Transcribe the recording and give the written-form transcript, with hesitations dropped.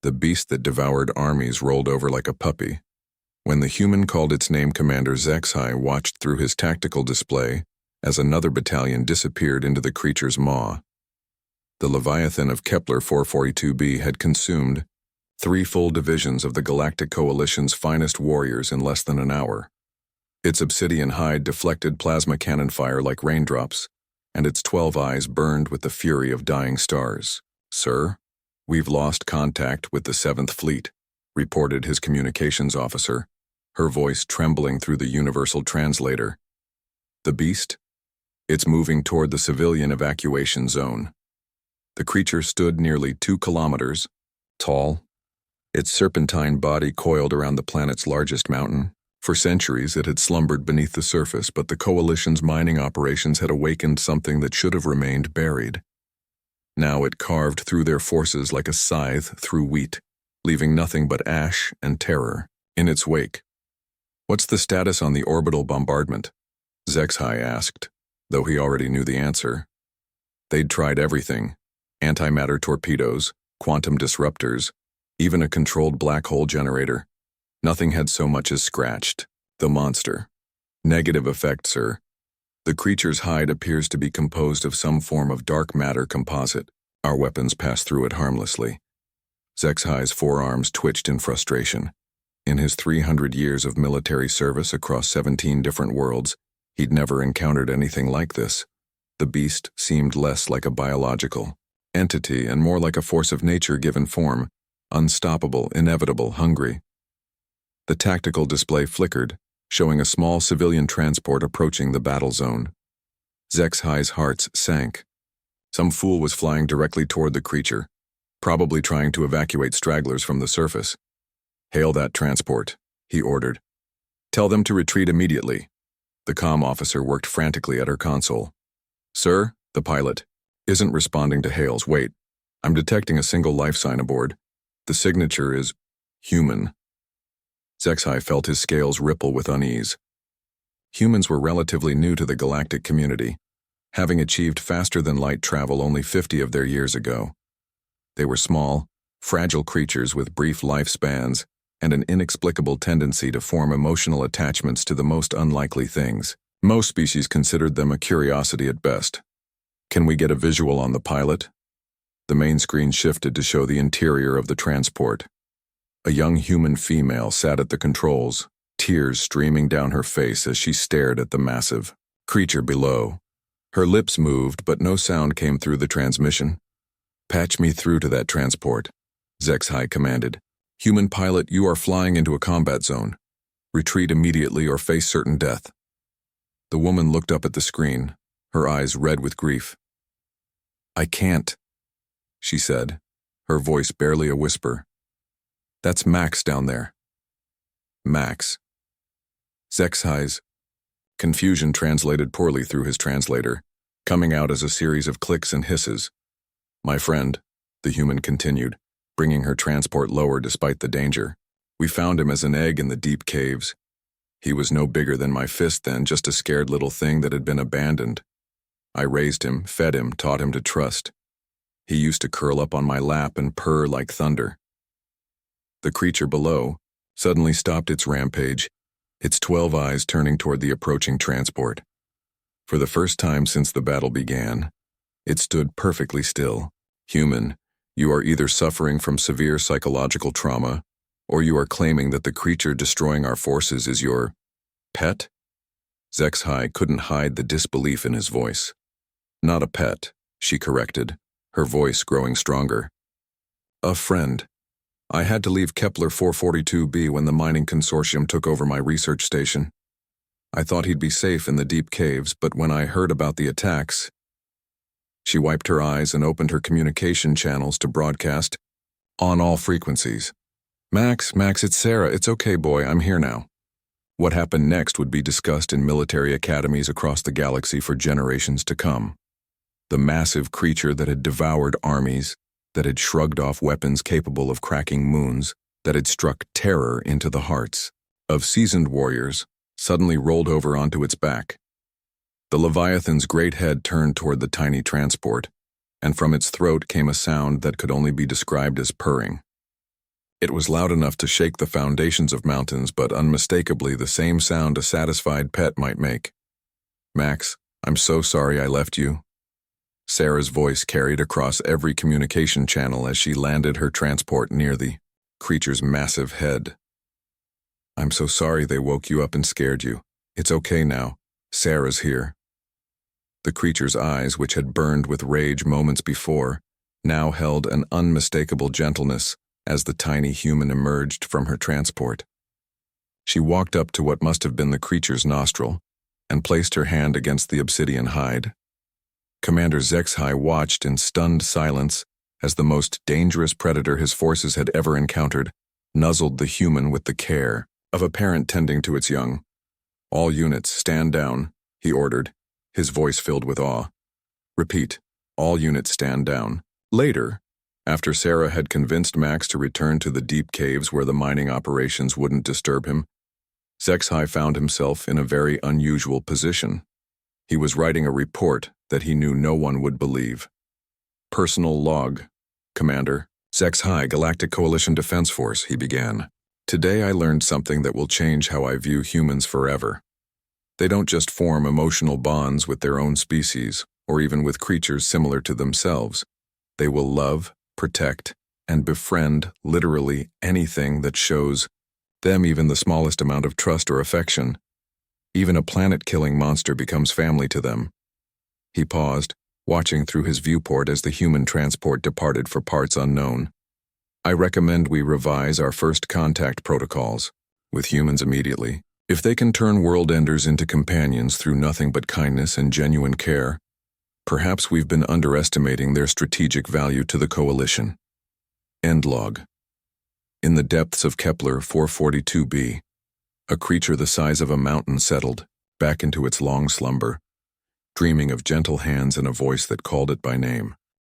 The beast that devoured armies rolled over like a puppy. When the human called its name, Commander HFY watched through his tactical display as another battalion disappeared into the creature's maw. The Leviathan of Kepler 442b had consumed 3 full divisions of the Galactic Coalition's finest warriors in less than an hour. Its obsidian hide deflected plasma cannon fire like raindrops, and its 12 eyes burned with the fury of dying stars. "Sir, we've lost contact with the 7th Fleet," reported his communications officer, her voice trembling through the universal translator. "The beast? It's moving toward the civilian evacuation zone." The creature stood nearly 2 kilometers tall, its serpentine body coiled around the planet's largest mountain. For centuries it had slumbered beneath the surface, but the Coalition's mining operations had awakened something that should have remained buried. Now it carved through their forces like a scythe through wheat, leaving nothing but ash and terror in its wake. "What's the status on the orbital bombardment?" HFY asked, though he already knew the answer. They'd tried everything: antimatter torpedoes, quantum disruptors, even a controlled black hole generator. Nothing had so much as scratched the monster. "Negative effect, sir. The creature's hide appears to be composed of some form of dark matter composite. Our weapons pass through it harmlessly." HFY's forearms twitched in frustration. In his 300 years of military service across 17 different worlds, he'd never encountered anything like this. The beast seemed less like a biological entity and more like a force of nature given form, unstoppable, inevitable, hungry. The tactical display flickered, showing a small civilian transport approaching the battle zone. HFY's heart sank. Some fool was flying directly toward the creature, probably trying to evacuate stragglers from the surface. "Hail that transport," he ordered. "Tell them to retreat immediately." The comm officer worked frantically at her console. "Sir, the pilot isn't responding to hails. Wait, I'm detecting a single life sign aboard. The signature is human." HFY felt his scales ripple with unease. Humans were relatively new to the galactic community, having achieved faster-than-light travel only 50 of their years ago. They were small, fragile creatures with brief lifespans and an inexplicable tendency to form emotional attachments to the most unlikely things. Most species considered them a curiosity at best. "Can we get a visual on the pilot?" The main screen shifted to show the interior of the transport. A young human female sat at the controls, tears streaming down her face as she stared at the massive creature below. Her lips moved, but no sound came through the transmission. "Patch me through to that transport," HFY commanded. "Human pilot, you are flying into a combat zone. Retreat immediately or face certain death." The woman looked up at the screen, her eyes red with grief. "I can't," she said, her voice barely a whisper. "That's Max down there." "Max." HFY's confusion translated poorly through his translator, coming out as a series of clicks and hisses. "My friend," the human continued, bringing her transport lower despite the danger. "We found him as an egg in the deep caves. He was no bigger than my fist then, just a scared little thing that had been abandoned. I raised him, fed him, taught him to trust. He used to curl up on my lap and purr like thunder." The creature below suddenly stopped its rampage, its 12 eyes turning toward the approaching transport. For the first time since the battle began, it stood perfectly still. "Human, you are either suffering from severe psychological trauma, or you are claiming that the creature destroying our forces is your pet?" HFY couldn't hide the disbelief in his voice. "Not a pet," she corrected, her voice growing stronger. "A friend. I had to leave Kepler 442b when the mining consortium took over my research station. I thought he'd be safe in the deep caves, but when I heard about the attacks..." She wiped her eyes and opened her communication channels to broadcast on all frequencies. Max, it's Sarah. It's okay, boy, I'm here now." What happened next would be discussed in military academies across the galaxy for generations to come. The massive creature that had devoured armies, that had shrugged off weapons capable of cracking moons, that had struck terror into the hearts of seasoned warriors, suddenly rolled over onto its back. The Leviathan's great head turned toward the tiny transport, and from its throat came a sound that could only be described as purring. It was loud enough to shake the foundations of mountains, but unmistakably the same sound a satisfied pet might make. "Max, I'm so sorry I left you." Sarah's voice carried across every communication channel as she landed her transport near the creature's massive head. "I'm so sorry they woke you up and scared you. It's okay now. Sarah's here." The creature's eyes, which had burned with rage moments before, now held an unmistakable gentleness as the tiny human emerged from her transport. She walked up to what must have been the creature's nostril and placed her hand against the obsidian hide. Commander HFY watched in stunned silence as the most dangerous predator his forces had ever encountered nuzzled the human with the care of a parent tending to its young. "All units, stand down," he ordered, his voice filled with awe. "Repeat, all units stand down." Later, after Sarah had convinced Max to return to the deep caves where the mining operations wouldn't disturb him, HFY found himself in a very unusual position. He was writing a report that he knew no one would believe. "Personal log, Commander, HFY Galactic Coalition Defense Force," he began. "Today I learned something that will change how I view humans forever. They don't just form emotional bonds with their own species, or even with creatures similar to themselves. They will love, protect, and befriend literally anything that shows them even the smallest amount of trust or affection. Even a planet-killing monster becomes family to them." He paused, watching through his viewport as the human transport departed for parts unknown. "I recommend we revise our first contact protocols with humans immediately. If they can turn world-enders into companions through nothing but kindness and genuine care, perhaps we've been underestimating their strategic value to the Coalition." End log. In the depths of Kepler 442b, a creature the size of a mountain settled back into its long slumber, dreaming of gentle hands and a voice that called it by name.